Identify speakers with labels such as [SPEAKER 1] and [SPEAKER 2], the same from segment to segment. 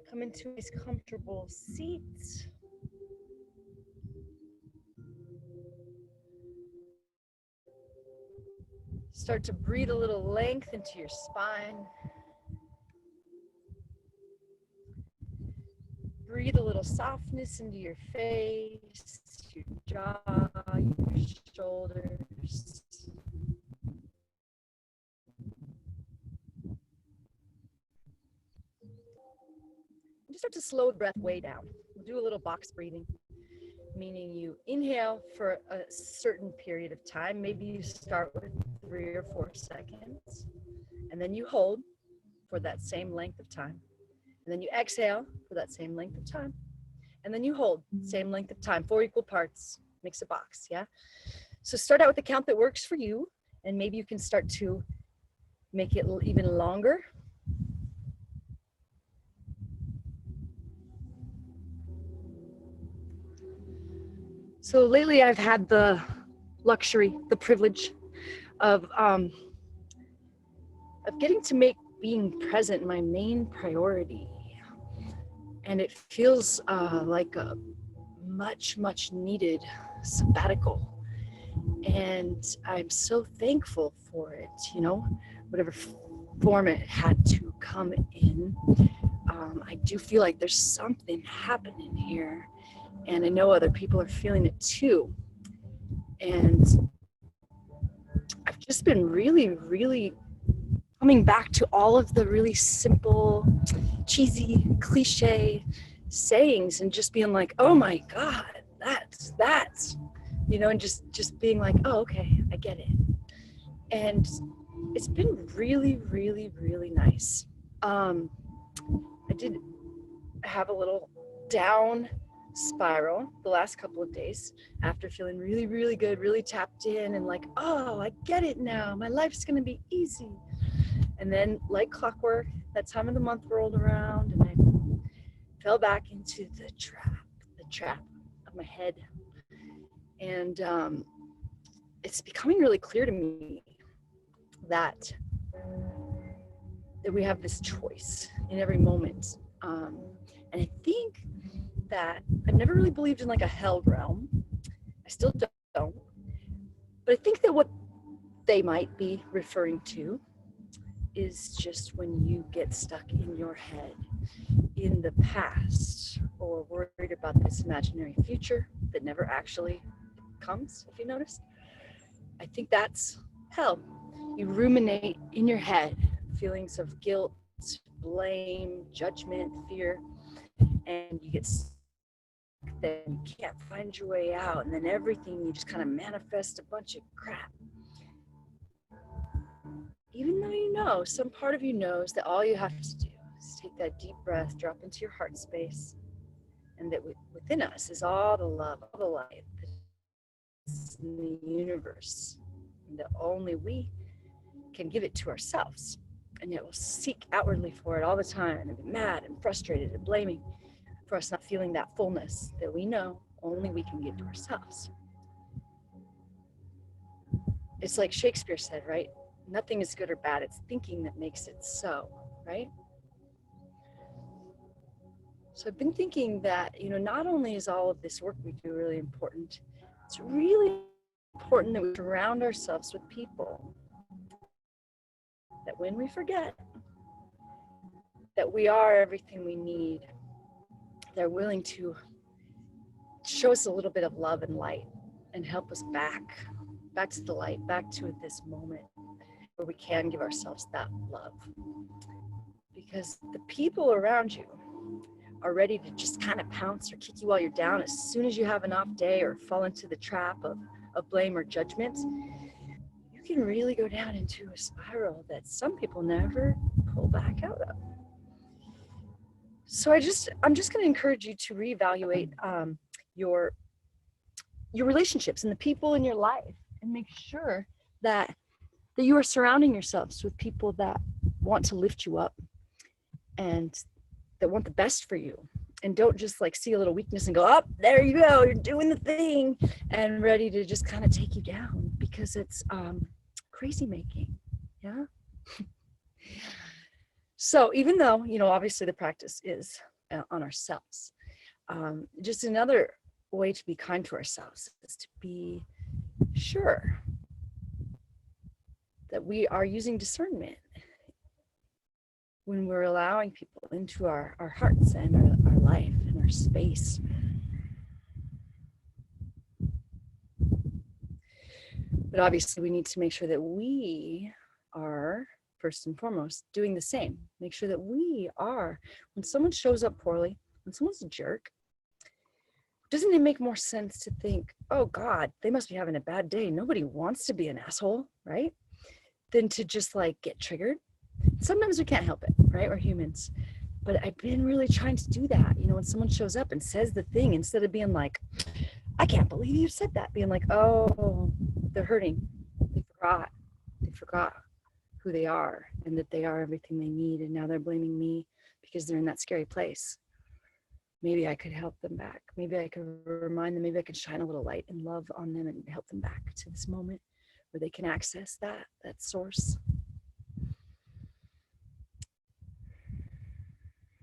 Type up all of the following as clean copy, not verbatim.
[SPEAKER 1] Come into a comfortable seat. Start to breathe a little length into your spine. Breathe a little softness into your face, your jaw, your shoulders. Just start to slow the breath way down. We'll do a little box breathing, meaning you inhale for a certain period of time. Maybe you start with 3 or 4 seconds, and then you hold for that same length of time. And then you exhale for that same length of time. And then you hold, same length of time, 4 equal parts, makes a box, yeah? So start out with the count that works for you, and maybe you can start to make it even longer. So lately I've had the luxury, the privilege of getting to make being present my main priority. And it feels like a much needed sabbatical. And I'm so thankful for it, you know, whatever form it had to come in. I do feel like there's something happening here, and I know other people are feeling it too. And I've just been really coming back to all of the really simple, cheesy, cliche sayings and just being like, oh my God, that's, you know, and just being like, oh, okay, I get it. And it's been really nice. I did have a little down spiral the last couple of days after feeling really good, really tapped in and like, oh, I get it now. My life's gonna be easy. And then like clockwork, that time of the month rolled around and I fell back into the trap of my head. And it's becoming really clear to me that we have this choice in every moment. And I think that I've never really believed in like a hell realm. I still don't. But I think that what they might be referring to is just when you get stuck in your head in the past or worried about this imaginary future that never actually comes, if you notice. I think that's hell. You ruminate in your head feelings of guilt, blame, judgment, fear, and you get stuck there and you can't find your way out, and then everything, you just kind of manifest a bunch of crap. Even though you know, some part of you knows that all you have to do is take that deep breath, drop into your heart space, and that within us is all the love, all the light that's in the universe, and that only we can give it to ourselves. And yet we'll seek outwardly for it all the time and be mad and frustrated and blaming for us not feeling that fullness that we know only we can give to ourselves. It's like Shakespeare said, right? Nothing is good or bad. It's thinking that makes it so, right? So I've been thinking that, you know, not only is all of this work we do really important, it's really important that we surround ourselves with people that when we forget that we are everything we need, they're willing to show us a little bit of love and light and help us back to the light, back to this moment where we can give ourselves that love. Because the people around you are ready to just kind of pounce or kick you while you're down as soon as you have an off day or fall into the trap of blame or judgment. You can really go down into a spiral that some people never pull back out of. So I'm just going to encourage you to reevaluate your relationships and the people in your life, and make sure that you are surrounding yourselves with people that want to lift you up and that want the best for you, and don't just like see a little weakness and go, oh, there you go, you're doing the thing, and ready to just kind of take you down, because it's crazy making. Yeah. So even though, you know, obviously the practice is on ourselves, just another way to be kind to ourselves is to be sure that we are using discernment when we're allowing people into our hearts and our life and our space. But obviously we need to make sure that we are, first and foremost, doing the same. Make sure that we are, when someone shows up poorly, when someone's a jerk, doesn't it make more sense to think, oh God, they must be having a bad day. Nobody wants to be an asshole, right? Than to just like get triggered. Sometimes we can't help it, right? We're humans. But I've been really trying to do that. You know, when someone shows up and says the thing, instead of being like, I can't believe you said that, being like, oh, they're hurting. They forgot who they are and that they are everything they need. And now they're blaming me because they're in that scary place. Maybe I could help them back. Maybe I could remind them, maybe I could shine a little light and love on them and help them back to this moment where they can access that source.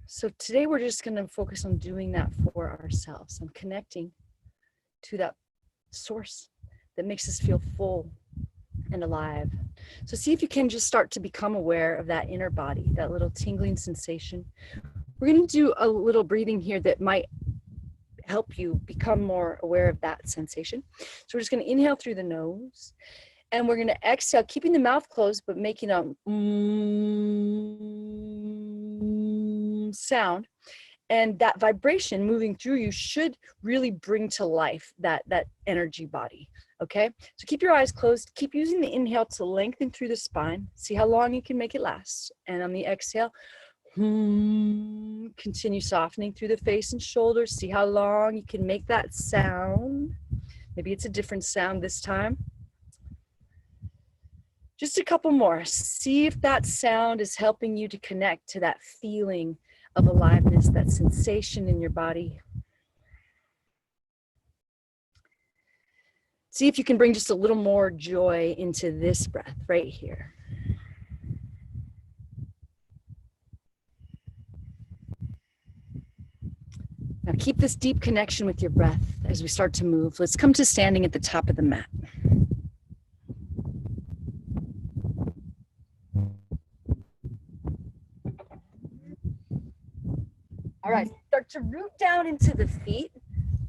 [SPEAKER 1] So today we're just going to focus on doing that for ourselves, on connecting to that source that makes us feel full and alive. So see if you can just start to become aware of that inner body, that little tingling sensation. We're going to do a little breathing here that might help you become more aware of that sensation. So we're just going to inhale through the nose, and we're going to exhale, keeping the mouth closed, but making a sound. And that vibration moving through you should really bring to life that energy body. Okay, so keep your eyes closed. Keep using the inhale to lengthen through the spine. See how long you can make it last. And on the exhale, continue softening through the face and shoulders. See how long you can make that sound. Maybe it's a different sound this time. Just a couple more. See if that sound is helping you to connect to that feeling of aliveness, that sensation in your body. See if you can bring just a little more joy into this breath right here. Now keep this deep connection with your breath as we start to move. Let's come to standing at the top of the mat. All right, start to root down into the feet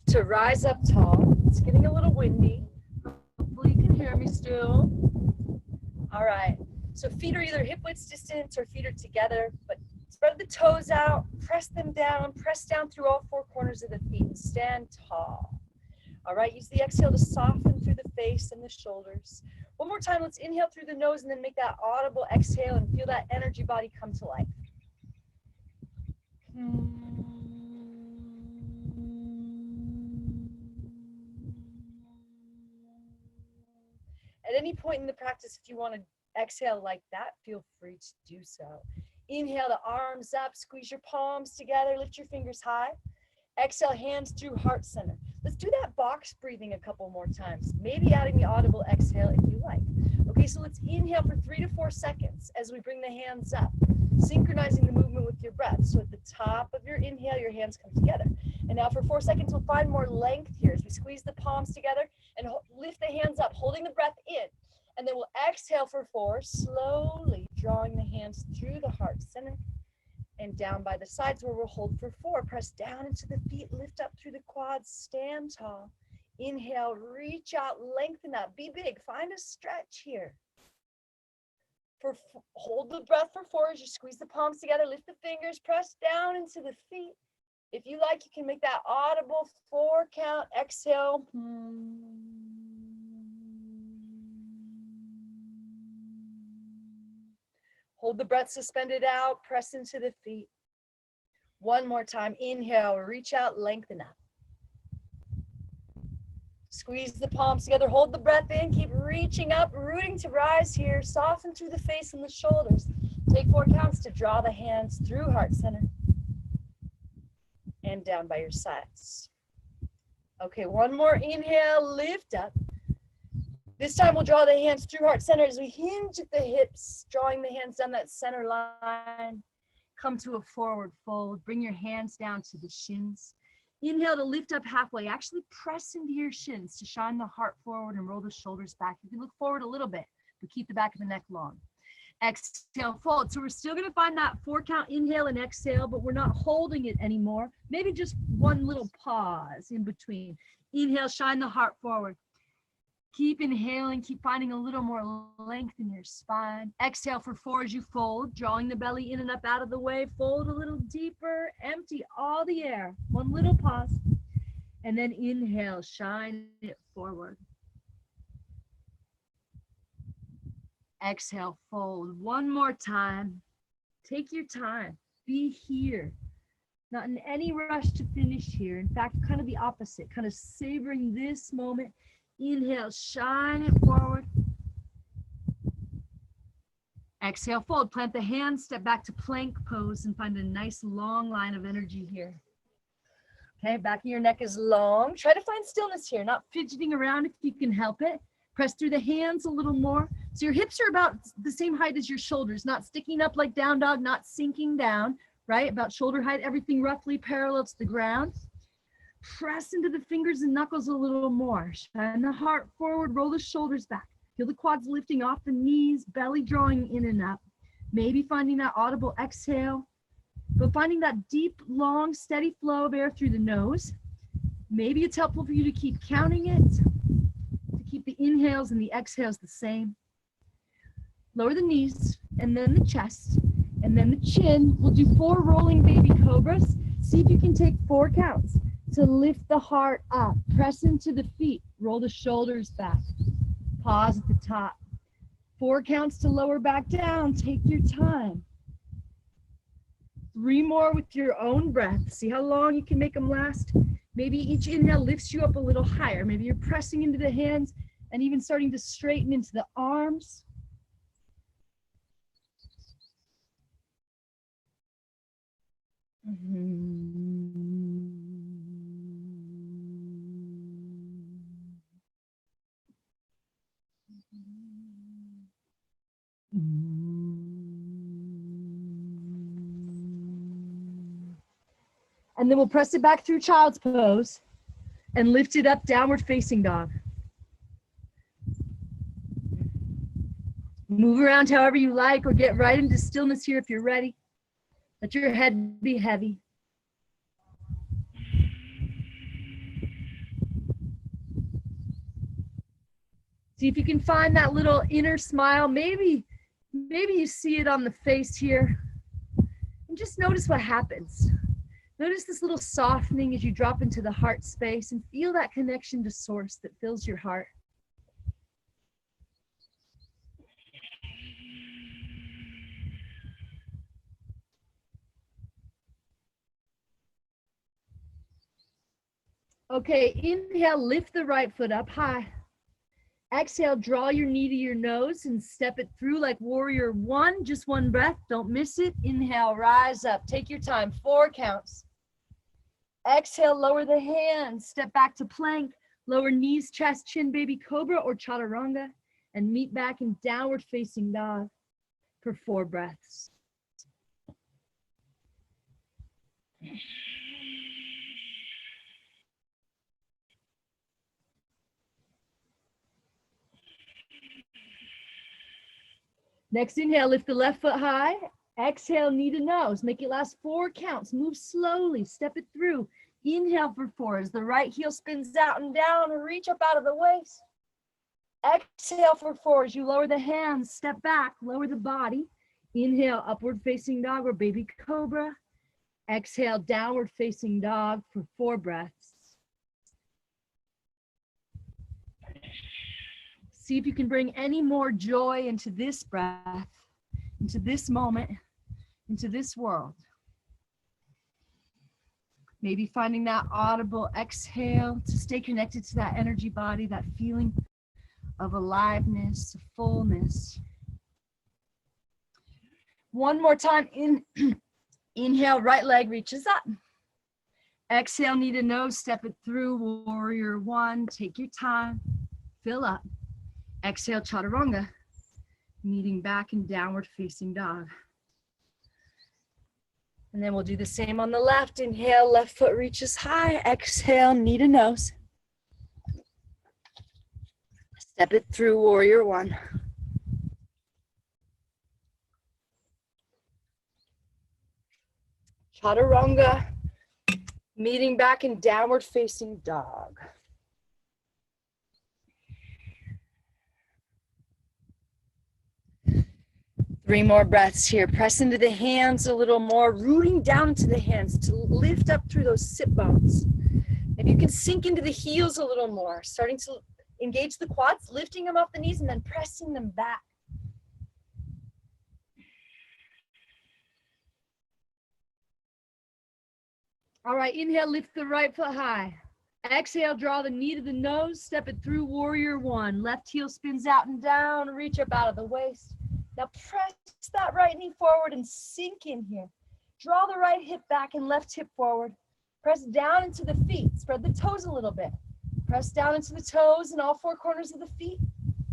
[SPEAKER 1] to rise up tall. It's getting a little windy. Hopefully you can hear me still. All right, so feet are either hip width distance or feet are together, but spread the toes out, press them down, press down through all four corners of the feet and stand tall. All right, use the exhale to soften through the face and the shoulders. One more time, let's inhale through the nose and then make that audible exhale and feel that energy body come to life. At any point in the practice, if you want to exhale like that, feel free to do so. Inhale the arms up, squeeze your palms together, lift your fingers high. Exhale, hands through heart center. Let's do that box breathing a couple more times, maybe adding the audible exhale if you like. Okay, so let's inhale for 3 to 4 seconds as we bring the hands up, synchronizing the movement with your breath. So at the top of your inhale, your hands come together. And now for 4 seconds, we'll find more length here as we squeeze the palms together and lift the hands up, holding the breath in. And then we'll exhale for 4, slowly drawing the hands through the heart center and down by the sides where we'll hold for 4. Press down into the feet, lift up through the quads, stand tall. Inhale, reach out, lengthen up, be big, find a stretch here. Hold the breath for 4 as you squeeze the palms together, lift the fingers, press down into the feet. If you like, you can make that audible 4 count, exhale. Hold the breath suspended out, press into the feet. One more time, inhale, reach out, lengthen up. Squeeze the palms together, hold the breath in, keep reaching up, rooting to rise here, soften through the face and the shoulders. Take 4 counts to draw the hands through heart center and down by your sides. Okay, one more inhale, lift up. This time we'll draw the hands through heart center as we hinge at the hips, drawing the hands down that center line. Come to a forward fold. Bring your hands down to the shins. Inhale to lift up halfway. Actually press into your shins to shine the heart forward and roll the shoulders back. You can look forward a little bit, but keep the back of the neck long. Exhale, fold. So we're still going to find that 4-count inhale and exhale, but we're not holding it anymore. Maybe just one little pause in between. Inhale, shine the heart forward. Keep inhaling, keep finding a little more length in your spine. Exhale for 4 as you fold, drawing the belly in and up out of the way. Fold a little deeper, empty all the air. One little pause. And then inhale, shine it forward. Exhale, fold. One more time. Take your time. Be here. Not in any rush to finish here. In fact, kind of the opposite, kind of savoring this moment. Inhale, shine it forward. Exhale, fold. Plant the hands, step back to plank pose and find a nice long line of energy here. Okay, back of your neck is long. Try to find stillness here, not fidgeting around if you can help it. Press through the hands a little more. So your hips are about the same height as your shoulders, not sticking up like down dog, not sinking down, right? About shoulder height, everything roughly parallel to the ground. Press into the fingers and knuckles a little more. Shine the heart forward, roll the shoulders back. Feel the quads lifting off the knees, belly drawing in and up. Maybe finding that audible exhale, but finding that deep, long, steady flow of air through the nose. Maybe it's helpful for you to keep counting it, to keep the inhales and the exhales the same. Lower the knees, and then the chest, and then the chin. We'll do 4 rolling baby cobras. See if you can take 4 counts. To lift the heart up, press into the feet, roll the shoulders back, pause at the top. 4 counts to lower back down, take your time. 3 more with your own breath. See how long you can make them last. Maybe each inhale lifts you up a little higher. Maybe you're pressing into the hands and even starting to straighten into the arms. And then we'll press it back through child's pose and lift it up, downward facing dog. Move around however you like, or get right into stillness here if you're ready. Let your head be heavy. See if you can find that little inner smile. Maybe you see it on the face here. And just notice what happens. Notice this little softening as you drop into the heart space and feel that connection to source that fills your heart. Okay, inhale, lift the right foot up high. Exhale, draw your knee to your nose and step it through like warrior 1. Just 1 breath, don't miss it. Inhale, rise up, take your time, 4 counts. Exhale, lower the hands, step back to plank, lower knees, chest, chin, baby cobra or chaturanga, and meet back in downward facing dog for 4 breaths. Next inhale, lift the left foot high. Exhale, knee to nose. Make it last 4 counts. Move slowly, step it through. Inhale for 4 as the right heel spins out and down. Reach up out of the waist. Exhale for 4 as you lower the hands, step back, lower the body. Inhale, upward facing dog or baby cobra. Exhale, downward facing dog for 4 breaths. See if you can bring any more joy into this breath, into this moment, into this world. Maybe finding that audible exhale to stay connected to that energy body, that feeling of aliveness, fullness. One more time, inhale, right leg reaches up. Exhale, knee to nose, step it through, warrior 1. Take your time, fill up. Exhale, chaturanga, kneading back in downward facing dog. And then we'll do the same on the left. Inhale, left foot reaches high. Exhale, knee to nose. Step it through, warrior one. Chaturanga, meeting back in downward facing dog. Three more breaths here. Press into the hands a little more, rooting down into the hands to lift up through those sit bones. If you can sink into the heels a little more, starting to engage the quads, lifting them off the knees and then pressing them back. All right, inhale, lift the right foot high. Exhale, draw the knee to the nose, step it through, warrior one. Left heel spins out and down, reach up out of the waist. Now press that right knee forward and sink in here. Draw the right hip back and left hip forward. Press down into the feet, spread the toes a little bit. Press down into the toes and all four corners of the feet.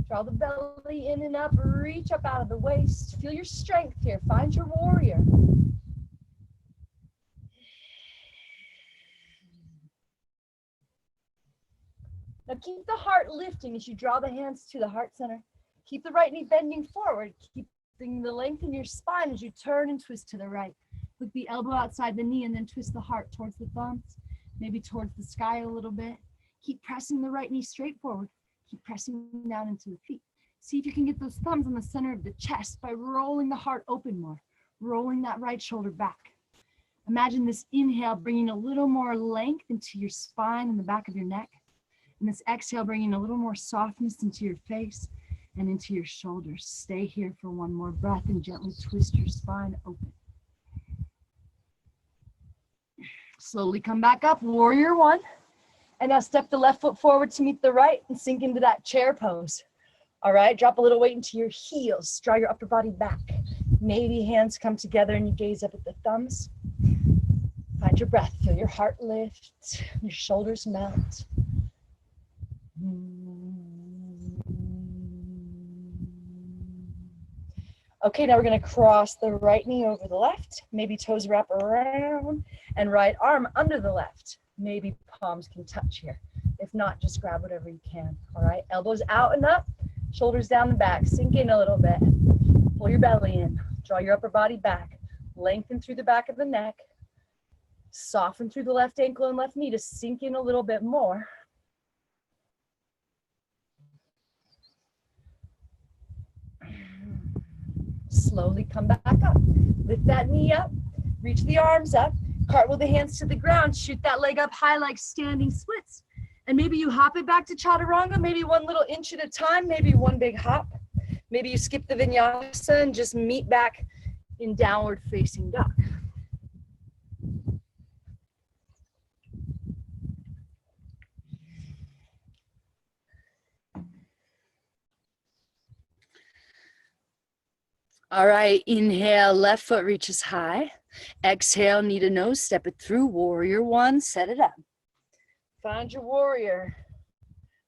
[SPEAKER 1] Draw the belly in and up, reach up out of the waist. Feel your strength here, find your warrior. Now keep the heart lifting as you draw the hands to the heart center. Keep the right knee bending forward, keeping the length in your spine as you turn and twist to the right. Hook the elbow outside the knee and then twist the heart towards the thumbs, maybe towards the sky a little bit. Keep pressing the right knee straight forward. Keep pressing down into the feet. See if you can get those thumbs on the center of the chest by rolling the heart open more, rolling that right shoulder back. Imagine this inhale bringing a little more length into your spine and the back of your neck. And this exhale bringing a little more softness into your face and into your shoulders. Stay here for one more breath and gently twist your spine open. Slowly come back up, warrior one. And now step the left foot forward to meet the right and sink into that chair pose. All right, drop a little weight into your heels. Draw your upper body back. Maybe hands come together and you gaze up at the thumbs. Find your breath, feel your heart lift, your shoulders melt. Okay, now we're gonna cross the right knee over the left, maybe toes wrap around, and right arm under the left. Maybe palms can touch here. If not, just grab whatever you can, all right? Elbows out and up, shoulders down the back, sink in a little bit. Pull your belly in, draw your upper body back, lengthen through the back of the neck, soften through the left ankle and left knee to sink in a little bit more. Slowly come back up. Lift that knee up, reach the arms up, cartwheel the hands to the ground, shoot that leg up high like standing splits. And maybe you hop it back to chaturanga, maybe one little inch at a time, maybe one big hop. Maybe you skip the vinyasa and just meet back in downward facing dog. All right, inhale, left foot reaches high. Exhale, knee to nose, step it through, warrior one, set it up. Find your warrior.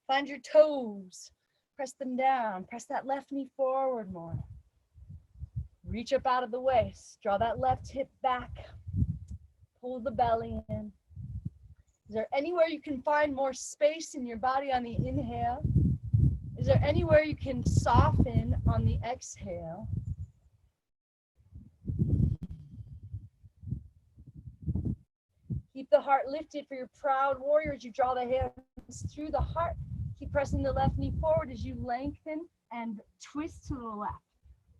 [SPEAKER 1] Find your toes. Press them down. Press that left knee forward more. Reach up out of the waist. Draw that left hip back. Pull the belly in. Is there anywhere you can find more space in your body on the inhale? Is there anywhere you can soften on the exhale? Keep the heart lifted for your proud warrior as you draw the hands through the heart. Keep pressing the left knee forward as you lengthen and twist to the left.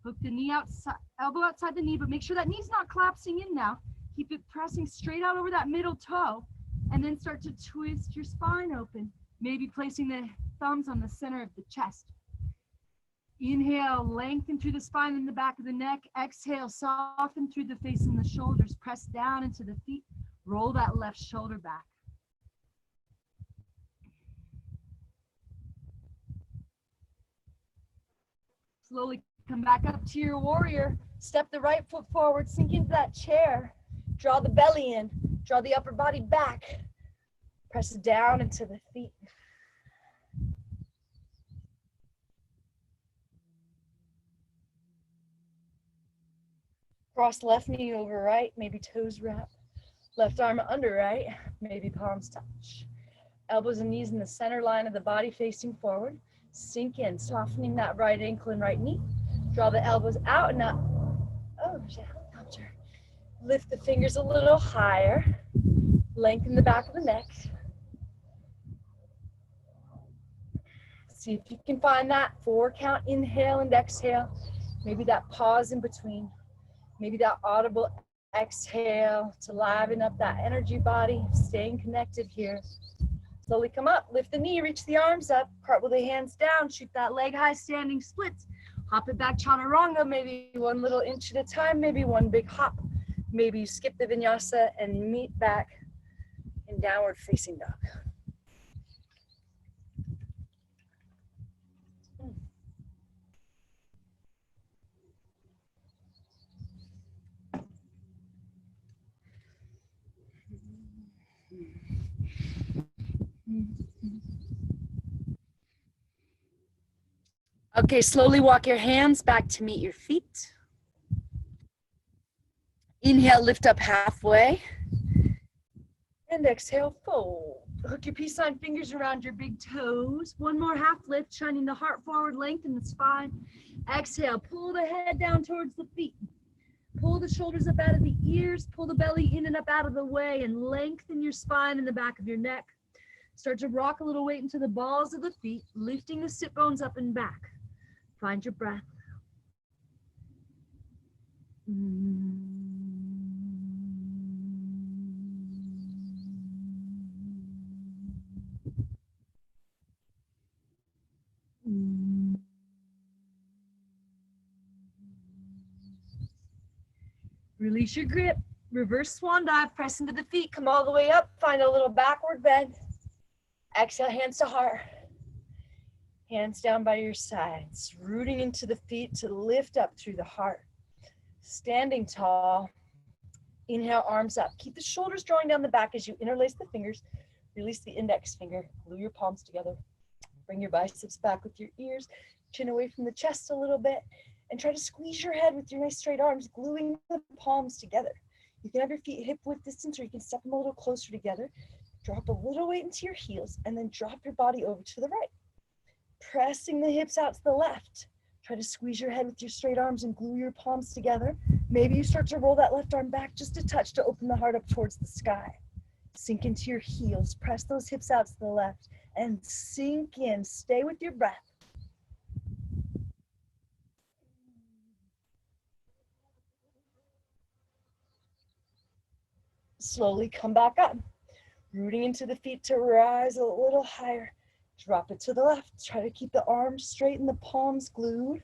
[SPEAKER 1] Hook the knee outside, elbow outside the knee, but make sure that knee's not collapsing in now. Keep it pressing straight out over that middle toe, and then start to twist your spine open, maybe placing the thumbs on the center of the chest. Inhale, lengthen through the spine and the back of the neck. Exhale, soften through the face and the shoulders. Press down into the feet. Roll that left shoulder back. Slowly come back up to your warrior. Step the right foot forward, sink into that chair. Draw the belly in, draw the upper body back. Press down into the feet. Cross left knee over right, maybe toes wrap. Left arm under right, maybe palms touch. Elbows and knees in the center line of the body facing forward. Sink in, softening that right ankle and right knee. Draw the elbows out and up. Oh, there's a helicopter. Lift the fingers a little higher. Lengthen the back of the neck. See if you can find that 4-count inhale and exhale. Maybe that pause in between. Maybe that audible exhale to liven up that energy body, staying connected here. Slowly come up, lift the knee, reach the arms up, cartwheel the hands down, shoot that leg high standing splits. Hop it back chaturanga, maybe one little inch at a time, maybe one big hop. Maybe you skip the vinyasa and meet back in downward facing dog. Okay, slowly walk your hands back to meet your feet. Inhale, lift up halfway. And exhale, fold. Hook your peace sign fingers around your big toes. One more half lift, shining the heart forward, lengthen the spine. Exhale, pull the head down towards the feet. Pull the shoulders up out of the ears, pull the belly in and up out of the way, and lengthen your spine in the back of your neck. Start to rock a little weight into the balls of the feet, lifting the sit bones up and back. Find your breath. Release your grip, reverse swan dive, press into the feet, come all the way up, find a little backward bend. Exhale, hands to heart. Hands down by your sides, rooting into the feet to lift up through the heart. Standing tall. Inhale, arms up. Keep the shoulders drawing down the back as you interlace the fingers. Release the index finger, glue your palms together. Bring your biceps back with your ears, chin away from the chest a little bit, and try to squeeze your head with your nice straight arms, gluing the palms together. You can have your feet hip width distance, or you can step them a little closer together. Drop a little weight into your heels, and then drop your body over to the right. Pressing the hips out to the left. Try to squeeze your head with your straight arms and glue your palms together. Maybe you start to roll that left arm back just a touch to open the heart up towards the sky. Sink into your heels, press those hips out to the left, and sink in. Stay with your breath. Slowly come back up, rooting into the feet to rise a little higher. Drop it to the left. Try to keep the arms straight and the palms glued.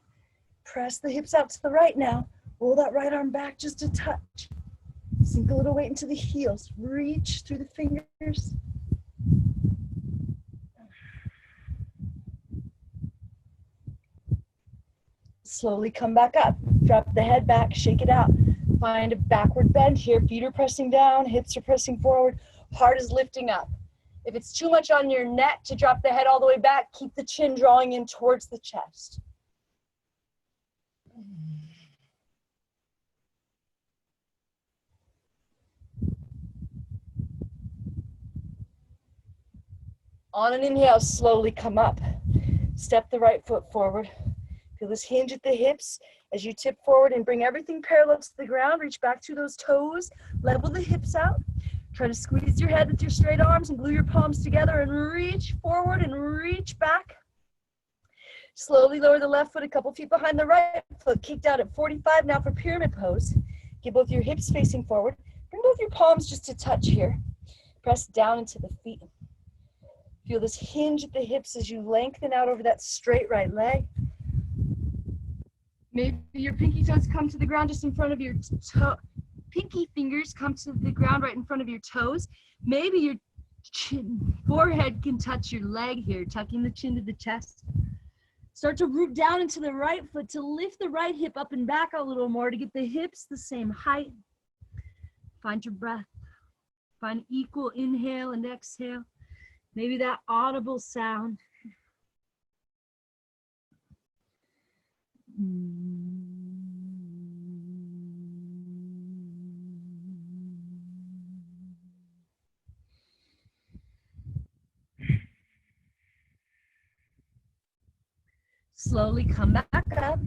[SPEAKER 1] Press the hips out to the right now. Roll that right arm back just a touch. Sink a little weight into the heels. Reach through the fingers. Slowly come back up. Drop the head back, shake it out. Find a backward bend here. Feet are pressing down, hips are pressing forward, heart is lifting up. If it's too much on your neck to drop the head all the way back, keep the chin drawing in towards the chest. On an inhale, slowly come up. Step the right foot forward. Feel this hinge at the hips as you tip forward and bring everything parallel to the ground. Reach back through those toes, level the hips out. Try to squeeze your head with your straight arms and glue your palms together and reach forward and reach back. Slowly lower the left foot a couple feet behind the right foot. Kicked out at 45 now for pyramid pose. Get both your hips facing forward. Bring both your palms just a touch here. Press down into the feet. Feel this hinge at the hips as you lengthen out over that straight right leg. Maybe your pinky toes come to the ground just in front of your pinky fingers come to the ground right in front of your toes. Maybe your forehead can touch your leg here, tucking the chin to the chest. Start to root down into the right foot to lift the right hip up and back a little more to get the hips the same height. Find your breath. Find equal inhale and exhale. Maybe that audible sound. Slowly come back up.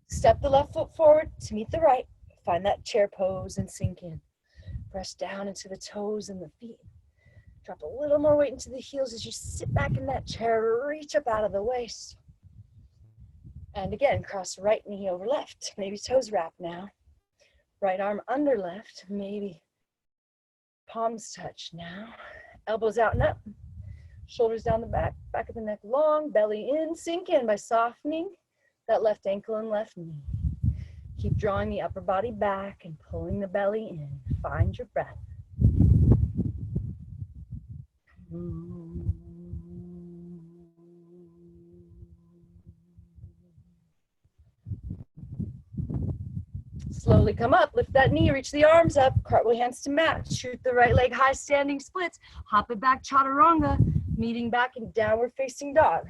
[SPEAKER 1] Step the left foot forward to meet the right. Find that chair pose and sink in. Press down into the toes and the feet. Drop a little more weight into the heels as you sit back in that chair. Reach up out of the waist. And again, cross right knee over left. Maybe toes wrap now. Right arm under left. Maybe palms touch now. Elbows out and up. Shoulders down the back of the neck long. Belly in. Sink in by softening that left ankle and left knee. Keep drawing the upper body back and pulling the belly in. Find your breath. Slowly come up, lift that knee, reach the arms up, cartwheel hands to mat, shoot the right leg high, standing splits, hop it back, chaturanga, meeting back in downward facing dog.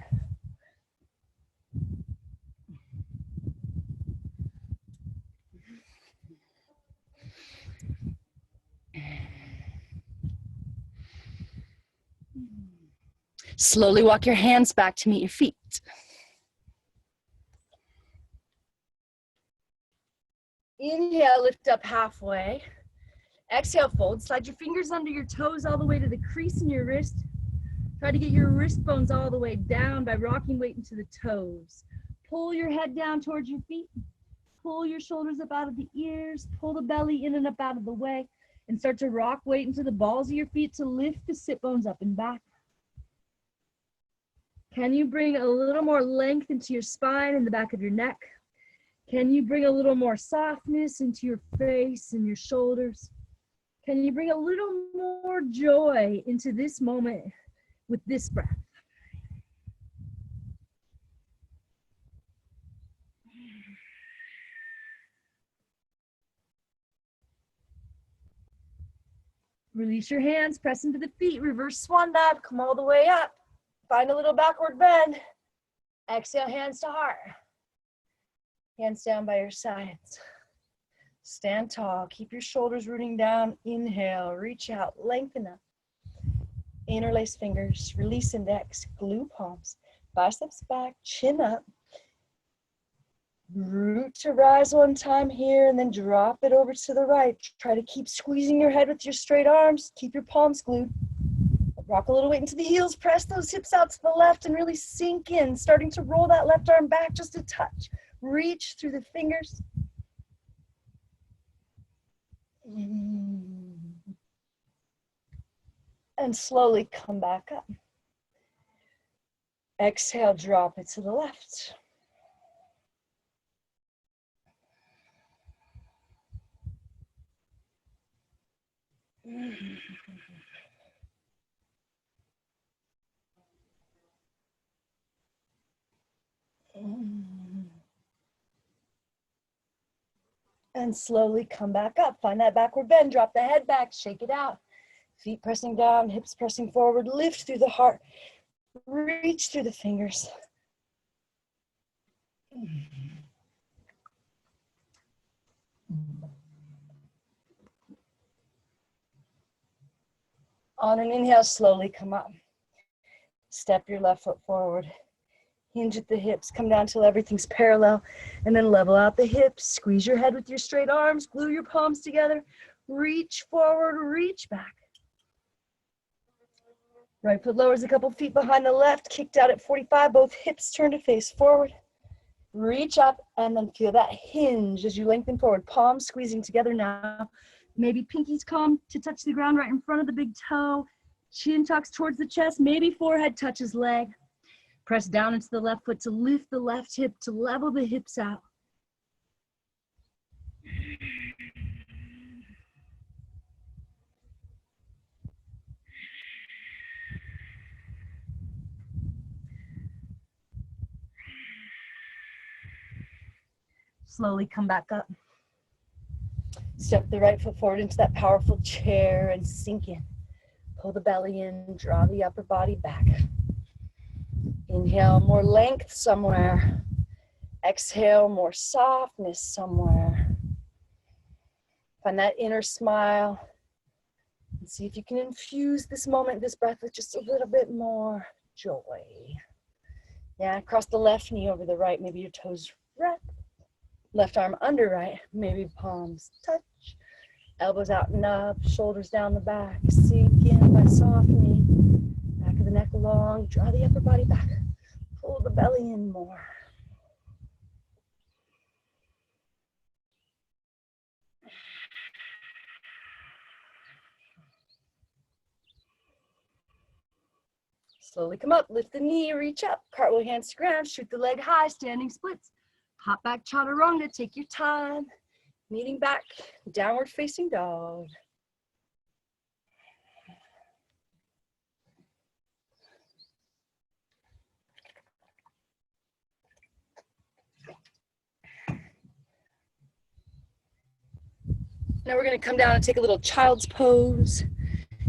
[SPEAKER 1] Slowly walk your hands back to meet your feet. Inhale, lift up halfway. Exhale, fold. Slide your fingers under your toes all the way to the crease in your wrist. Try to get your wrist bones all the way down by rocking weight into the toes. Pull your head down towards your feet. Pull your shoulders up out of the ears. Pull the belly in and up out of the way. And start to rock weight into the balls of your feet to lift the sit bones up and back. Can you bring a little more length into your spine and the back of your neck? Can you bring a little more softness into your face and your shoulders? Can you bring a little more joy into this moment with this breath? Release your hands, press into the feet, reverse swan dive, come all the way up. Find a little backward bend. Exhale, hands to heart. Hands down by your sides. Stand tall, keep your shoulders rooting down. Inhale, reach out, lengthen up. Interlace fingers, release index, glue palms, biceps back, chin up. Root to rise one time here and then drop it over to the right. Try to keep squeezing your head with your straight arms. Keep your palms glued. Rock a little weight into the heels, press those hips out to the left and really sink in, starting to roll that left arm back just a touch. Reach through the fingers. And slowly come back up. Exhale, drop it to the left. And slowly come back up. Find that backward bend, drop the head back, shake it out. Feet pressing down, hips pressing forward, lift through the heart, reach through the fingers. On an inhale, slowly come up. Step your left foot forward. Hinge at the hips, come down till everything's parallel, and then level out the hips. Squeeze your head with your straight arms, glue your palms together, reach forward, reach back. Right foot lowers a couple feet behind the left, kicked out at 45, both hips turn to face forward. Reach up and then feel that hinge as you lengthen forward, palms squeezing together now. Maybe pinkies come to touch the ground right in front of the big toe. Chin tucks towards the chest, maybe forehead touches leg. Press down into the left foot to lift the left hip, to level the hips out. Slowly come back up. Step the right foot forward into that powerful chair and sink in. Pull the belly in, draw the upper body back. Inhale, more length somewhere. Exhale, more softness somewhere. Find that inner smile. And see if you can infuse this moment, this breath with just a little bit more joy. Yeah, cross the left knee over the right. Maybe your toes right. Left arm under right. Maybe palms touch. Elbows out and up. Shoulders down the back. Sink in by softening. Back of the neck long. Draw the upper body back. Pull the belly in more. Slowly come up, lift the knee, reach up, cartwheel hands to ground, shoot the leg high, standing splits. Hop back chaturanga, take your time. Kneading back, downward facing dog. Now we're gonna come down and take a little child's pose.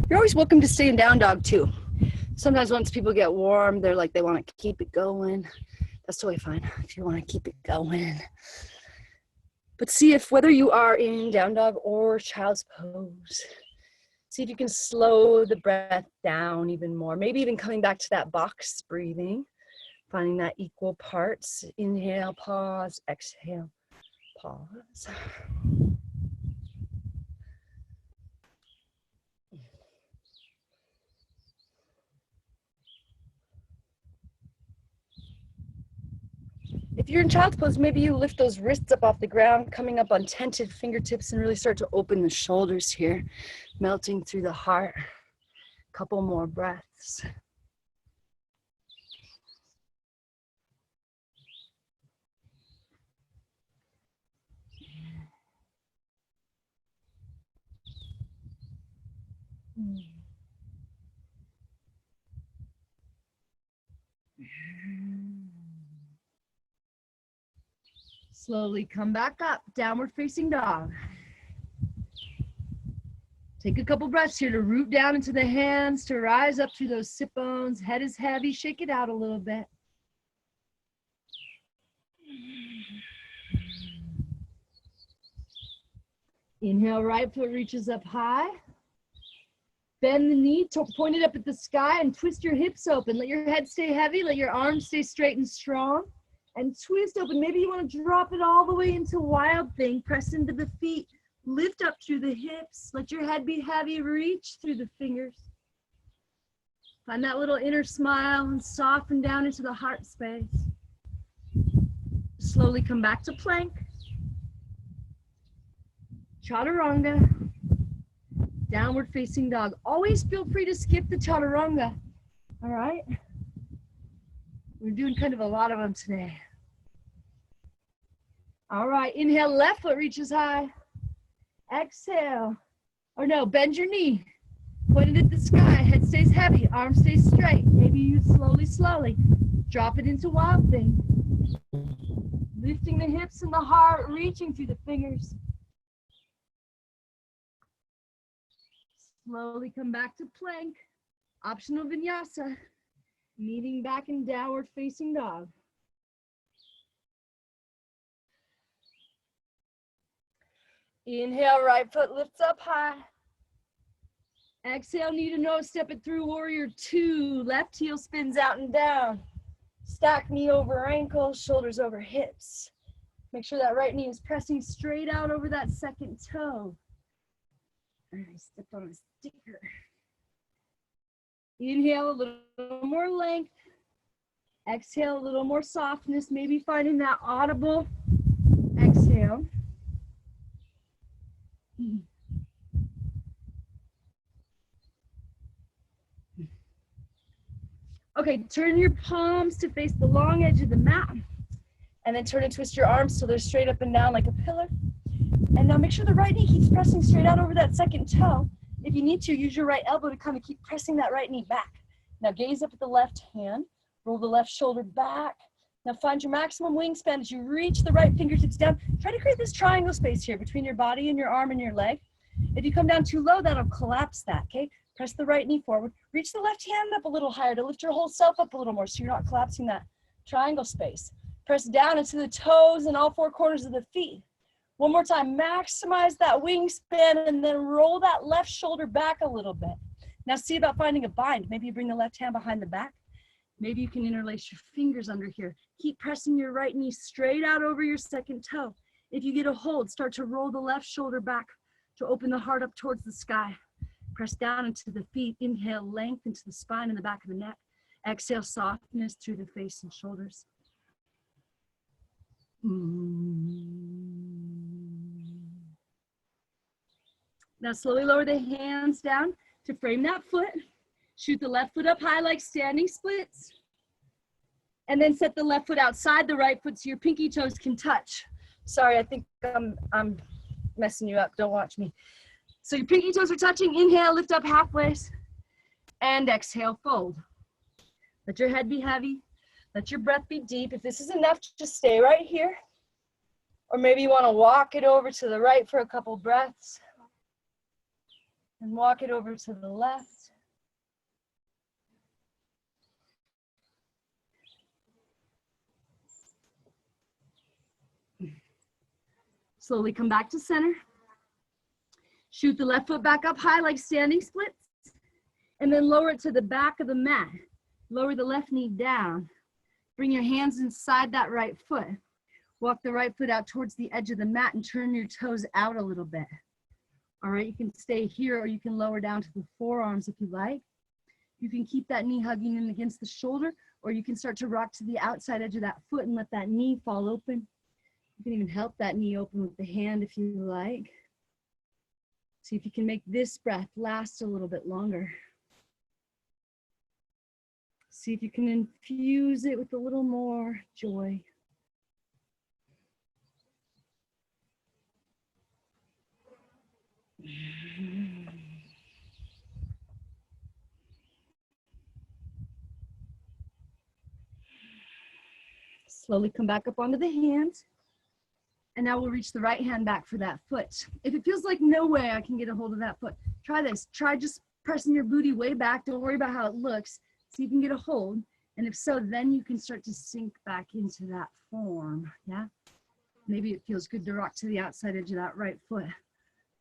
[SPEAKER 1] You're always welcome to stay in down dog too. Sometimes once people get warm, they're like, they wanna keep it going. That's totally fine if you wanna keep it going. But see if whether you are in down dog or child's pose, see if you can slow the breath down even more. Maybe even coming back to that box breathing, finding that equal parts. Inhale, pause, exhale, pause. If you're in child's pose, maybe you lift those wrists up off the ground, coming up on tented fingertips and really start to open the shoulders here, melting through the heart. Couple more breaths. Slowly come back up, downward facing dog. Take a couple breaths here to root down into the hands, to rise up through those sit bones. Head is heavy, shake it out a little bit. Inhale, right foot reaches up high. Bend the knee, point it up at the sky and twist your hips open. Let your head stay heavy, let your arms stay straight and strong. And twist open. Maybe you want to drop it all the way into wild thing. Press into the feet. Lift up through the hips. Let your head be heavy. Reach through the fingers. Find that little inner smile and soften down into the heart space. Slowly come back to plank. Chaturanga. Downward facing dog. Always feel free to skip the chaturanga. All right? We're doing kind of a lot of them today. All right, inhale, left foot reaches high. Exhale, or no, bend your knee. Point it at the sky, head stays heavy, arm stays straight. Maybe you slowly drop it into wild thing. Lifting the hips and the heart, reaching through the fingers. Slowly come back to plank. Optional vinyasa. Kneading back in downward facing dog. Inhale, right foot lifts up high. Exhale, knee to nose, step it through warrior two. Left heel spins out and down. Stack knee over ankle, shoulders over hips. Make sure that right knee is pressing straight out over that second toe. And I stepped on a sticker. Inhale, a little more length. Exhale, a little more softness, maybe finding that audible exhale. Okay, turn your palms to face the long edge of the mat. And then turn and twist your arms so they're straight up and down like a pillar. And now make sure the right knee keeps pressing straight out over that second toe. If you need to, use your right elbow to kind of keep pressing that right knee back. Now gaze up at the left hand, roll the left shoulder back. Now find your maximum wingspan as you reach the right fingertips down. Try to create this triangle space here between your body and your arm and your leg. If you come down too low, that'll collapse that, okay? Press the right knee forward. Reach the left hand up a little higher to lift your whole self up a little more so you're not collapsing that triangle space. Press down into the toes and all four corners of the feet. One more time, maximize that wingspan and then roll that left shoulder back a little bit. Now see about finding a bind. Maybe you bring the left hand behind the back.
[SPEAKER 2] Maybe you can interlace your fingers under here. Keep pressing your right knee straight out over your second toe. If you get a hold, start to roll the left shoulder back to open the heart up towards the sky. Press down into the feet. Inhale, length into the spine and the back of the neck. Exhale, softness through the face and shoulders. Now slowly lower the hands down to frame that foot. Shoot the left foot up high like standing splits. And then set the left foot outside the right foot so your pinky toes can touch. Sorry, I think I'm messing you up. Don't watch me. So your pinky toes are touching. Inhale, lift up halfway. And exhale, fold. Let your head be heavy. Let your breath be deep. If this is enough, just stay right here. Or maybe you want to walk it over to the right for a couple breaths. And walk it over to the left. Slowly come back to center. Shoot the left foot back up high like standing splits. And then lower it to the back of the mat. Lower the left knee down. Bring your hands inside that right foot. Walk the right foot out towards the edge of the mat and turn your toes out a little bit. All right, you can stay here or you can lower down to the forearms if you like. You can keep that knee hugging in against the shoulder, or you can start to rock to the outside edge of that foot and let that knee fall open. You can even help that knee open with the hand if you like. See if you can make this breath last a little bit longer. See if you can infuse it with a little more joy. Slowly come back up onto the hands. And now we'll reach the right hand back for that foot. If it feels like no way I can get a hold of that foot, try this. Try just pressing your booty way back. Don't worry about how it looks. See if you can get a hold. And if so, then you can start to sink back into that form, yeah? Maybe it feels good to rock to the outside edge of that right foot.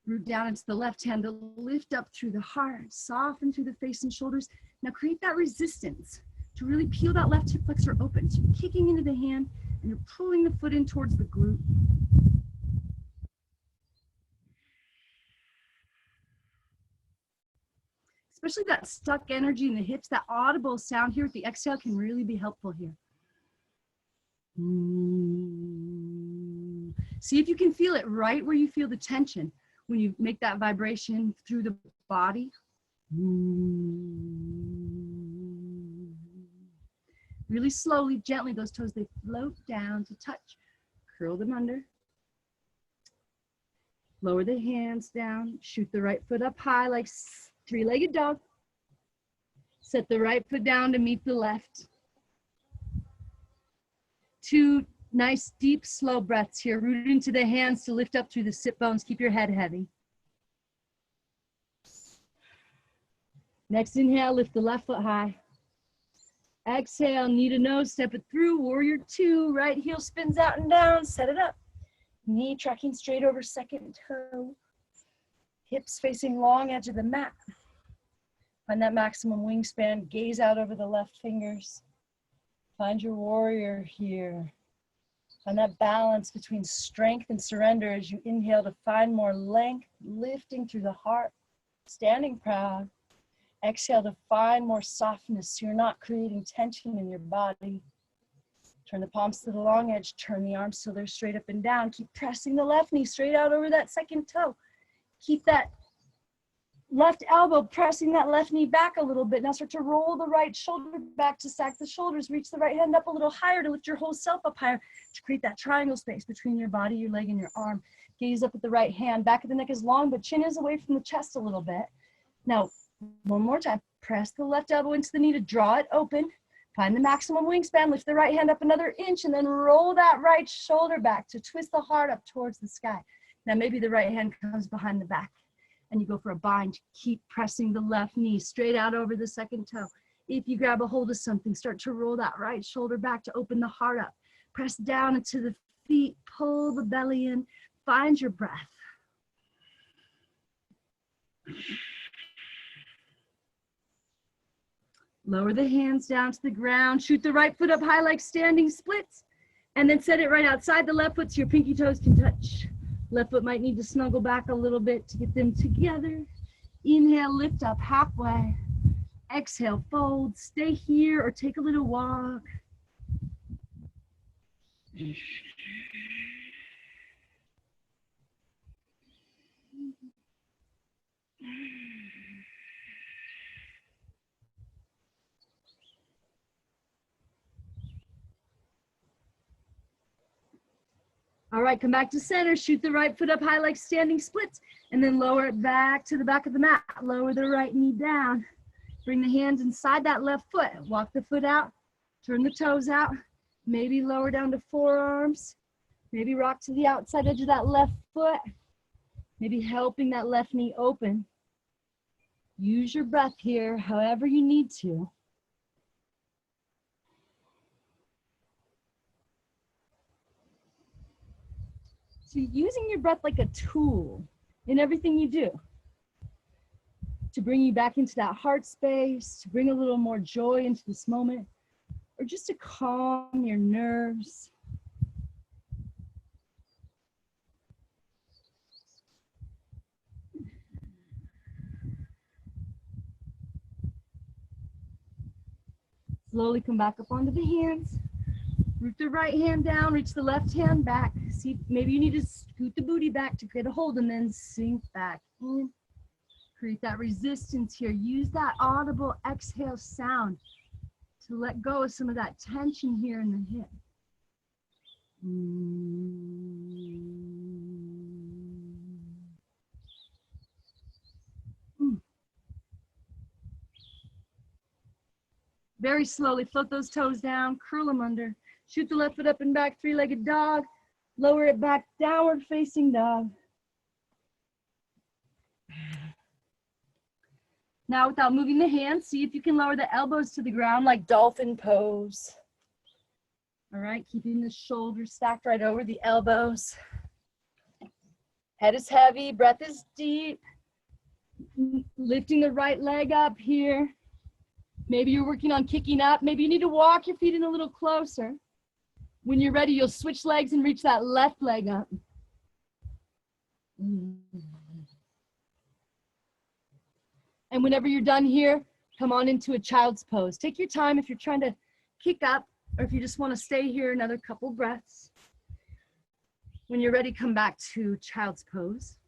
[SPEAKER 2] Root down into the left hand to lift up through the heart, soften through the face and shoulders. Now create that resistance to really peel that left hip flexor open. So you're kicking into the hand and you're pulling the foot in towards the glute. Especially that stuck energy in the hips, that audible sound here with the exhale can really be helpful here. See if you can feel it right where you feel the tension when you make that vibration through the body. Really slowly, gently, those toes, they float down to touch. Curl them under. Lower the hands down. Shoot the right foot up high like three-legged dog. Set the right foot down to meet the left. 2 nice, deep, slow breaths here. Root into the hands to lift up through the sit bones. Keep your head heavy. Next inhale, lift the left foot high. Exhale, knee to nose, step it through. Warrior 2, right heel spins out and down. Set it up. Knee tracking straight over second toe. Hips facing long edge of the mat. Find that maximum wingspan. Gaze out over the left fingers. Find your warrior here. Find that balance between strength and surrender as you inhale to find more length, lifting through the heart, standing proud. Exhale to find more softness so you're not creating tension in your body. Turn the palms to the long edge. Turn the arms so they're straight up and down. Keep pressing the left knee straight out over that second toe. Keep that left elbow pressing that left knee back a little bit. Now start to roll the right shoulder back to stack the shoulders. Reach the right hand up a little higher to lift your whole self up higher to create that triangle space between your body, your leg, and your arm. Gaze up at the right hand. Back of the neck is long, but chin is away from the chest a little bit. Now, one more time. Press the left elbow into the knee to draw it open. Find the maximum wingspan. Lift the right hand up another inch and then roll that right shoulder back to twist the heart up towards the sky. Now maybe the right hand comes behind the back and you go for a bind. Keep pressing the left knee straight out over the second toe. If you grab a hold of something, start to roll that right shoulder back to open the heart up. Press down into the feet, pull the belly in, find your breath. Lower the hands down to the ground. Shoot the right foot up high like standing splits. And then set it right outside the left foot so your pinky toes can touch. Left foot might need to snuggle back a little bit to get them together. Inhale, lift up halfway. Exhale, fold. Stay here or take a little walk. All right, come back to center. Shoot the right foot up high like standing splits, and then lower it back to the back of the mat. Lower the right knee down. Bring the hands inside that left foot. Walk the foot out. Turn the toes out. Maybe lower down to forearms. Maybe rock to the outside edge of that left foot. Maybe helping that left knee open. Use your breath here however you need to. So using your breath like a tool in everything you do to bring you back into that heart space, to bring a little more joy into this moment, or just to calm your nerves. Slowly come back up onto the hands. Root the right hand down, reach the left hand back. See, maybe you need to scoot the booty back to get a hold and then sink back in. Create that resistance here. Use that audible exhale sound to let go of some of that tension here in the hip. Very slowly, float those toes down, curl them under. Shoot the left foot up and back, three-legged dog. Lower it back, downward facing dog. Now, without moving the hands, see if you can lower the elbows to the ground like dolphin pose. All right, keeping the shoulders stacked right over the elbows. Head is heavy, breath is deep. Lifting the right leg up here. Maybe you're working on kicking up. Maybe you need to walk your feet in a little closer. When you're ready, you'll switch legs and reach that left leg up. And whenever you're done here, come on into a child's pose. Take your time if you're trying to kick up or if you just want to stay here another couple breaths. When you're ready, come back to child's pose.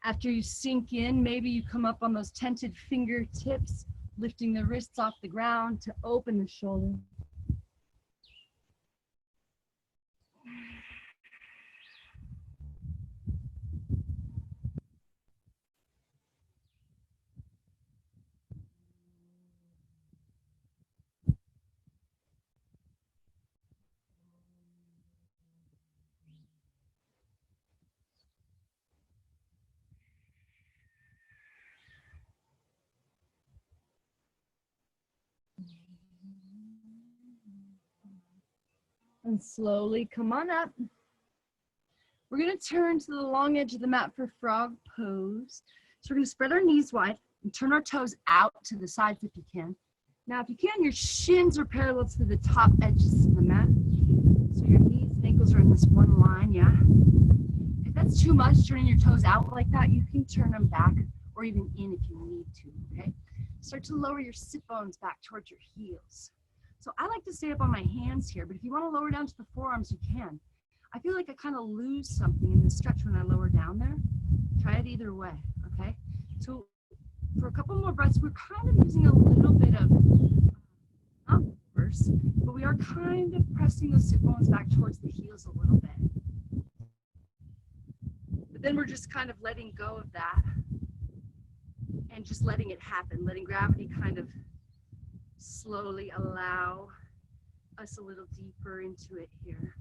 [SPEAKER 2] After you sink in, maybe you come up on those tented fingertips, lifting the wrists off the ground to open the shoulder. And slowly come on up. We're going to turn to the long edge of the mat for frog pose. So we're going to spread our knees wide and turn our toes out to the sides if you can. Now, if you can, your shins are parallel to the top edges of the mat. So your knees and ankles are in this one line, yeah? If that's too much, turning your toes out like that, you can turn them back or even in if you need to, okay? Start to lower your sit bones back towards your heels. So I like to stay up on my hands here, but if you want to lower down to the forearms, you can. I feel like I kind of lose something in the stretch when I lower down there. Try it either way, okay? So for a couple more breaths, we're kind of using a little bit of, not force, but we are kind of pressing those sit bones back towards the heels a little bit. But then we're just kind of letting go of that and just letting it happen, letting gravity kind of slowly allow us a little deeper into it here.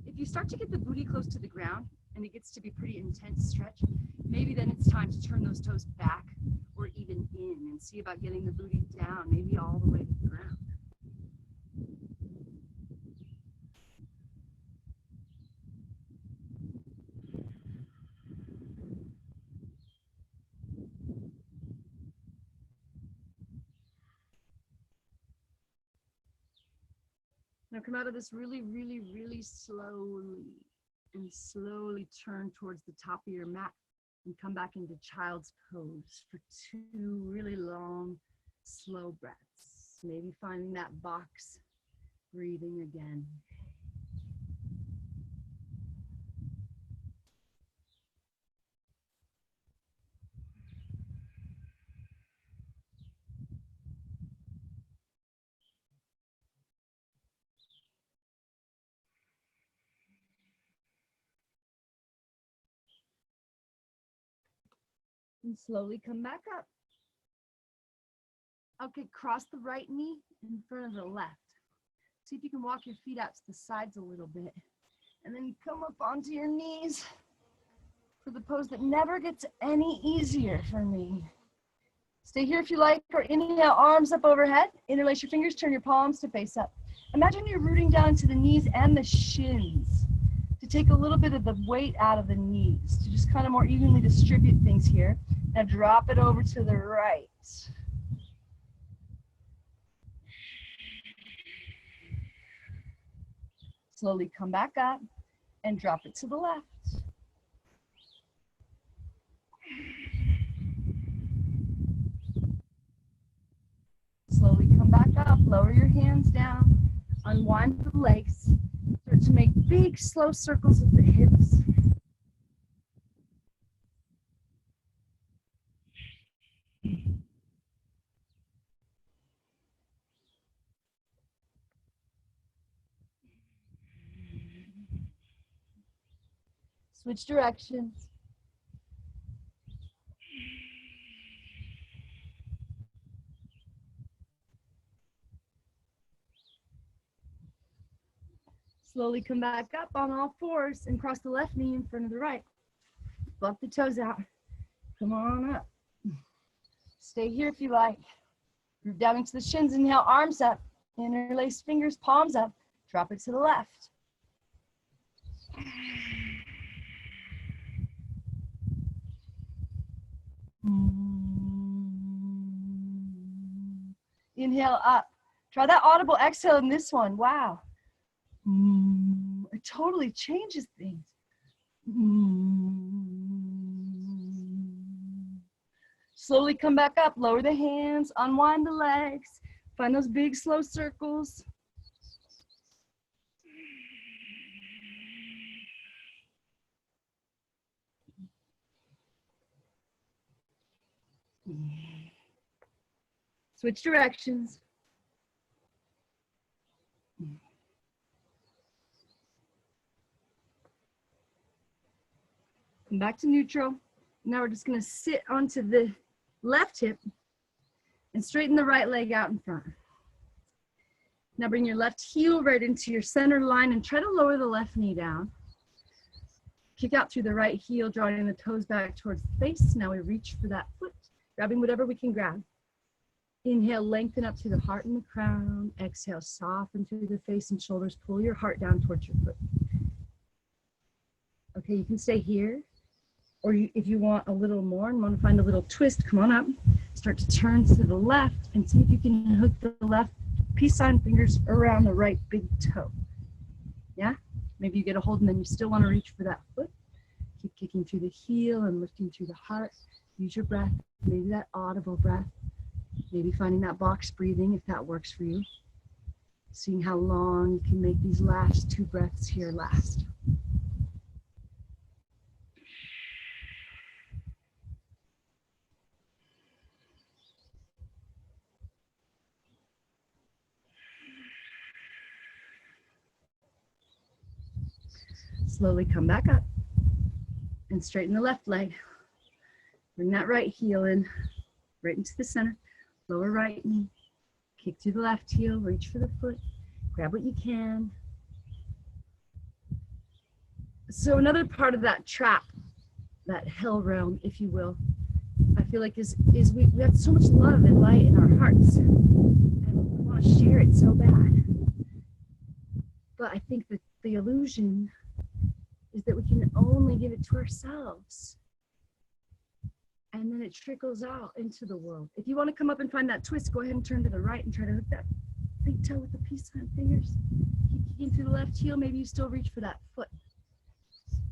[SPEAKER 2] If you start to get the booty close to the ground and it gets to be pretty intense stretch, maybe then it's time to turn those toes back or even in and see about getting the booty down, maybe all the way to the ground. Now come out of this really, really, really slowly and slowly turn towards the top of your mat and come back into child's pose for 2 really long, slow breaths. Maybe finding that box breathing again. And slowly come back up. Okay, cross the right knee in front of the left. See if you can walk your feet out to the sides a little bit. And then come up onto your knees for the pose that never gets any easier for me. Stay here if you like, or inhale, arms up overhead. Interlace your fingers, turn your palms to face up. Imagine you're rooting down into the knees and the shins to take a little bit of the weight out of the knees, to just kind of more evenly distribute things here. Now drop it over to the right. Slowly come back up and drop it to the left. Slowly come back up, lower your hands down, unwind the legs, start to make big slow circles of the hips. Switch directions. Slowly come back up on all fours and cross the left knee in front of the right. Bump the toes out. Come on up. Stay here if you like. Root down into the shins. Inhale, arms up. Interlace fingers, palms up. Drop it to the left. Inhale up. Try that audible exhale in this one. Wow. It totally changes things. Slowly come back up. Lower the hands. Unwind the legs. Find those big slow circles. Switch directions. Come back to neutral. Now we're just going to sit onto the left hip and straighten the right leg out in front. Now bring your left heel right into your center line and try to lower the left knee down. Kick out through the right heel, drawing the toes back towards the face. Now we reach for that foot, grabbing whatever we can grab. Inhale, lengthen up through the heart and the crown. Exhale, soften through the face and shoulders. Pull your heart down towards your foot. Okay, you can stay here. Or if you want a little more and want to find a little twist, come on up. Start to turn to the left and see if you can hook the left peace sign fingers around the right big toe. Yeah? Maybe you get a hold and then you still want to reach for that foot. Keep kicking through the heel and lifting through the heart. Use your breath, maybe that audible breath. Maybe finding that box breathing if that works for you. Seeing how long you can make these last 2 breaths here last. Slowly come back up and straighten the left leg. Bring that right heel in, right into the center. Lower right knee, kick through the left heel, reach for the foot, grab what you can. So another part of that trap, that hell realm, if you will, I feel like is we have so much love and light in our hearts, and we want to share it so bad. But I think that the illusion is that we can only give it to ourselves. And then it trickles out into the world. If you want to come up and find that twist, go ahead and turn to the right and try to hook that big toe with the peace sign fingers. kicking through the left heel. Maybe you still reach for that foot.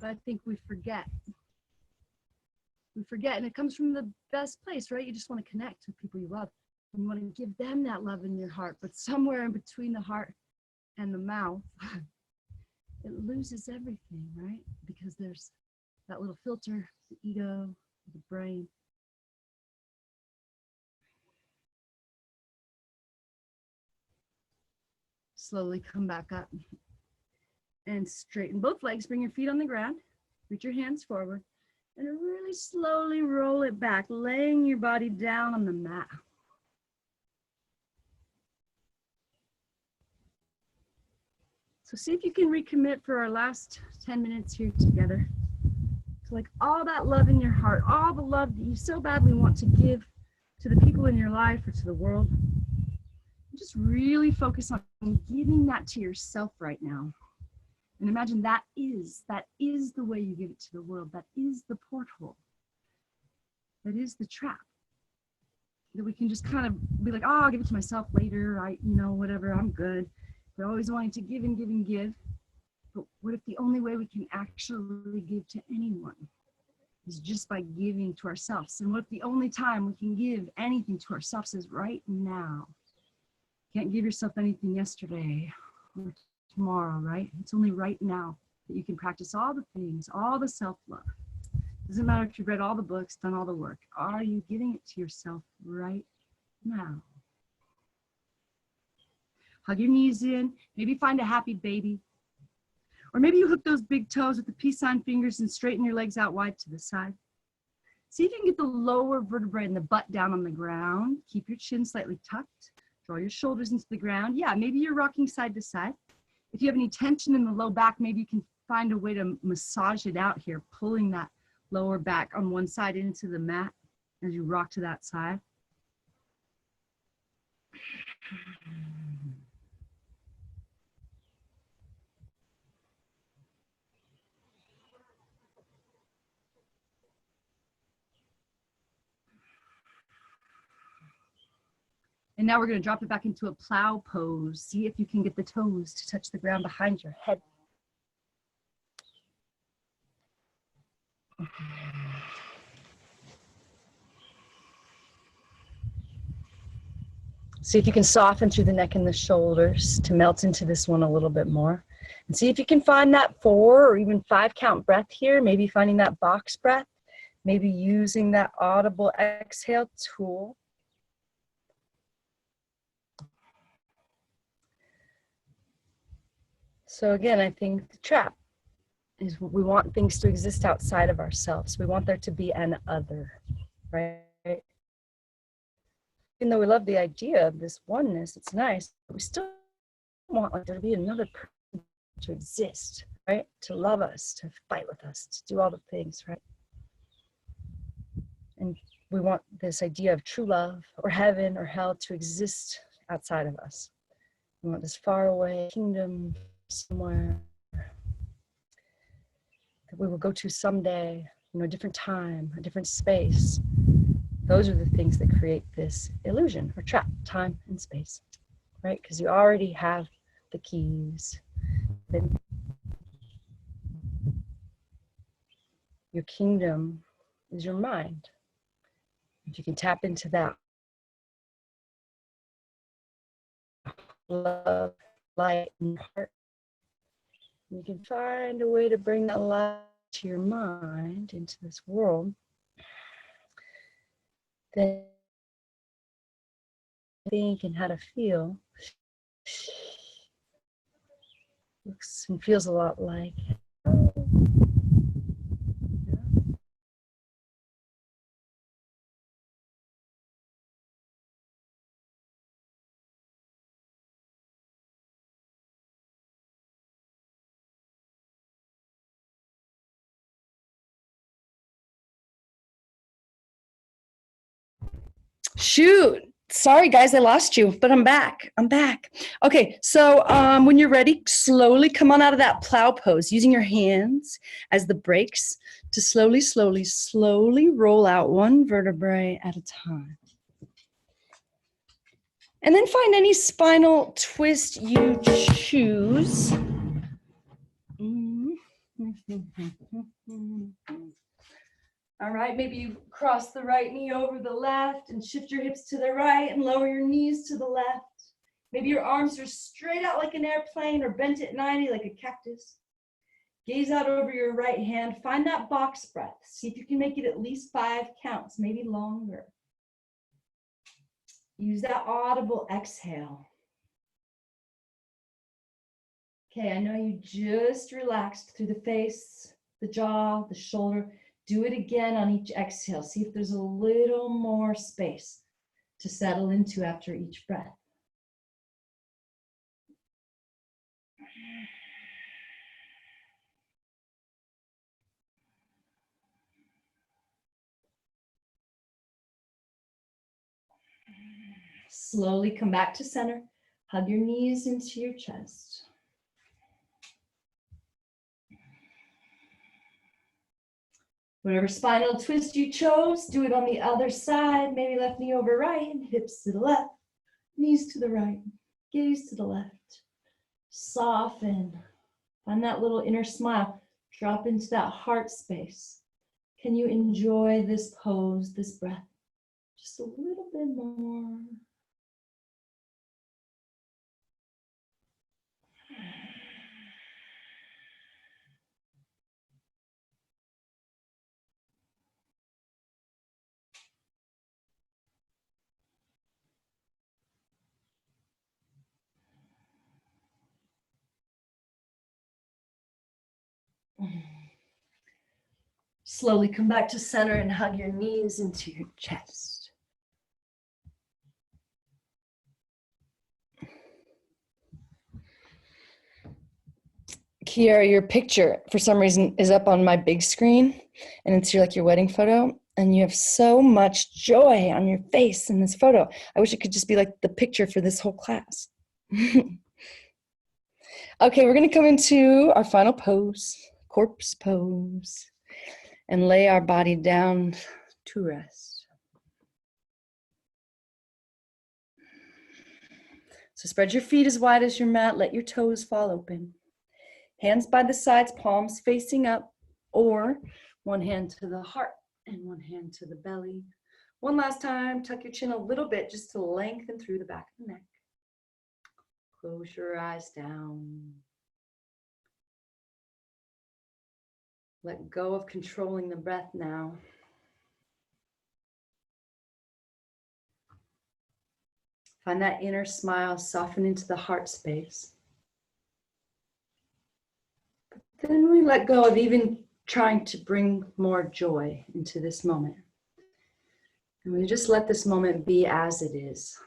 [SPEAKER 2] But I think we forget. We forget, and it comes from the best place, right? You just want to connect with people you love. And you want to give them that love in your heart. But somewhere in between the heart and the mouth, it loses everything, right? Because there's that little filter, the ego, the brain. Slowly come back up and straighten both legs. Bring your feet on the ground. Reach your hands forward and really slowly roll it back, laying your body down on the mat. So see if you can recommit for our last 10 minutes here together. So like all that love in your heart, all the love that you so badly want to give to the people in your life or to the world. Just really focus on giving that to yourself right now. And imagine that is the way you give it to the world. That is the porthole. That is the trap. That we can just kind of be like, oh, I'll give it to myself later. Whatever, I'm good. We're always wanting to give and give and give. But what if the only way we can actually give to anyone is just by giving to ourselves? And what if the only time we can give anything to ourselves is right now? Can't give yourself anything yesterday or tomorrow, right? It's only right now that you can practice all the things, all the self-love. Doesn't matter if you've read all the books, done all the work. Are you giving it to yourself right now? Hug your knees in, maybe find a happy baby. Or maybe you hook those big toes with the peace sign fingers and straighten your legs out wide to the side. See if you can get the lower vertebrae and the butt down on the ground. Keep your chin slightly tucked. Draw your shoulders into the ground. Yeah, maybe you're rocking side to side. If you have any tension in the low back, maybe you can find a way to massage it out here, pulling that lower back on one side into the mat as you rock to that side. And now we're going to drop it back into a plow pose. See if you can get the toes to touch the ground behind your head. See if you can soften through the neck and the shoulders to melt into this one a little bit more. And see if you can find that 4 or even 5 count breath here, maybe finding that box breath, maybe using that audible exhale tool. So again, I think the trap is we want things to exist outside of ourselves. We want there to be an other, right? Even though we love the idea of this oneness, it's nice, but we still want like there to be another person to exist, right? To love us, to fight with us, to do all the things, right? And we want this idea of true love or heaven or hell to exist outside of us. We want this faraway kingdom somewhere that we will go to someday, a different time, a different space. Those are the things that create this illusion or trap, time and space, right? Because you already have the keys. Then your kingdom is your mind. If you can tap into that love, light in your heart, you can find a way to bring that light to your mind, into this world, then think and how to feel looks and feels a lot like shoot. Sorry, guys, I lost you, but I'm back. Okay, so when you're ready, slowly come on out of that plow pose, using your hands as the brakes to slowly, slowly, slowly roll out one vertebrae at a time. And then find any spinal twist you choose. All right, maybe you cross the right knee over the left and shift your hips to the right and lower your knees to the left. Maybe your arms are straight out like an airplane or bent at 90 like a cactus. Gaze out over your right hand. Find that box breath. See if you can make it at least 5 counts, maybe longer. Use that audible exhale. Okay, I know you just relaxed through the face, the jaw, the shoulder. Do it again on each exhale. See if there's a little more space to settle into after each breath. Slowly come back to center. Hug your knees into your chest. Whatever spinal twist you chose, do it on the other side. Maybe left knee over right, hips to the left, knees to the right, gaze to the left. Soften. Find that little inner smile. Drop into that heart space. Can you enjoy this pose, this breath? Just a little bit more. Slowly come back to center and hug your knees into your chest. Kiara, your picture, for some reason, is up on my big screen, and it's like your wedding photo, and you have so much joy on your face in this photo. I wish it could just be like the picture for this whole class. Okay, we're gonna come into our final pose, corpse pose, and lay our body down to rest. So spread your feet as wide as your mat, let your toes fall open. Hands by the sides, palms facing up, or one hand to the heart and one hand to the belly. One last time, tuck your chin a little bit just to lengthen through the back of the neck. Close your eyes down. Let go of controlling the breath now. Find that inner smile soften into the heart space. But then we let go of even trying to bring more joy into this moment. And we just let this moment be as it is.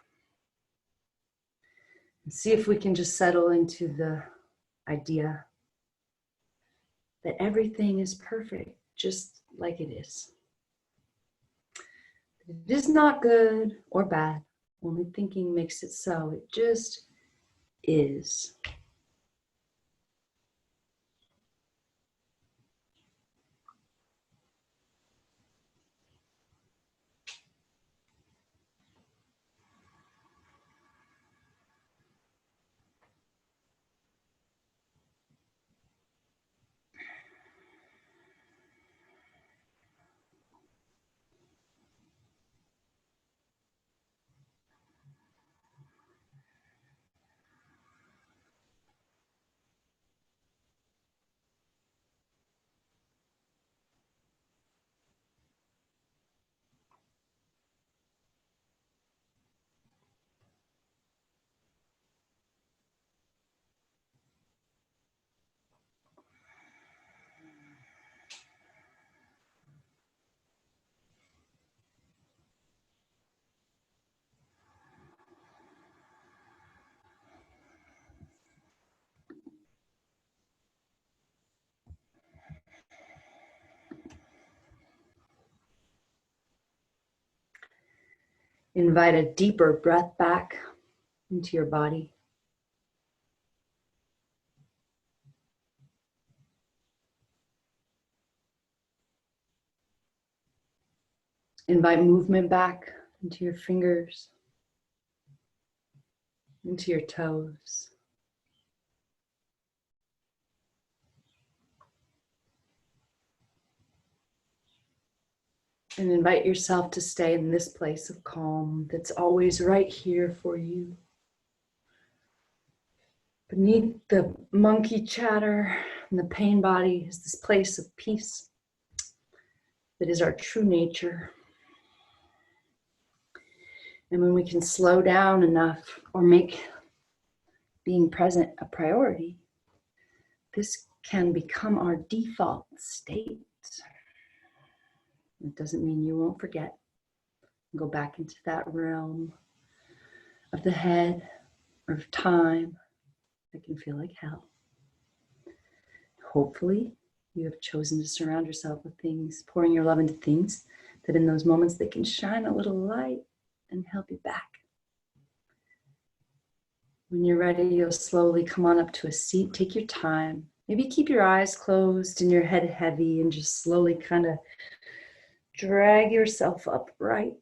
[SPEAKER 2] And see if we can just settle into the idea that everything is perfect, just like it is. It is not good or bad. Only thinking makes it so. It just is. Invite a deeper breath back into your body. Invite movement back into your fingers,
[SPEAKER 1] into your toes. And invite yourself to stay in this place of calm that's always right here for you. Beneath the monkey chatter and the pain body is this place of peace that is our true nature. And when we can slow down enough or make being present a priority, this can become our default state. It doesn't mean you won't forget. Go back into that realm of the head or of time that can feel like hell. Hopefully, you have chosen to surround yourself with things, pouring your love into things that in those moments they can shine a little light and help you back. When you're ready, you'll slowly come on up to a seat. Take your time. Maybe keep your eyes closed and your head heavy and just slowly kind of drag yourself upright.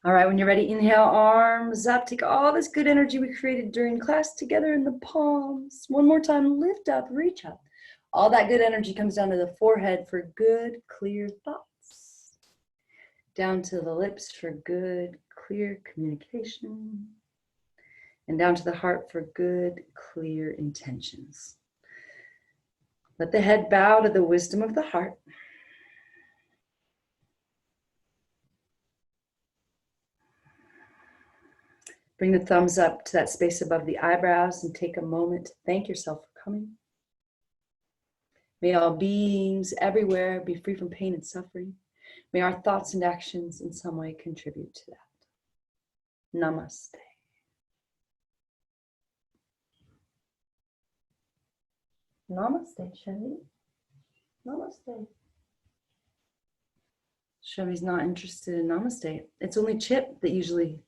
[SPEAKER 1] All right, when you're ready, inhale, arms up. Take all this good energy we created during class together in the palms. One more time, lift up, reach up. All that good energy comes down to the forehead for good, clear thoughts. Down to the lips for good, clear communication. And down to the heart for good, clear intentions. Let the head bow to the wisdom of the heart. Bring the thumbs up to that space above the eyebrows and take a moment to thank yourself for coming. May all beings everywhere be free from pain and suffering. May our thoughts and actions in some way contribute to that. Namaste. Namaste, Chevy. Namaste. Chevy's not interested in namaste. It's only Chip that usually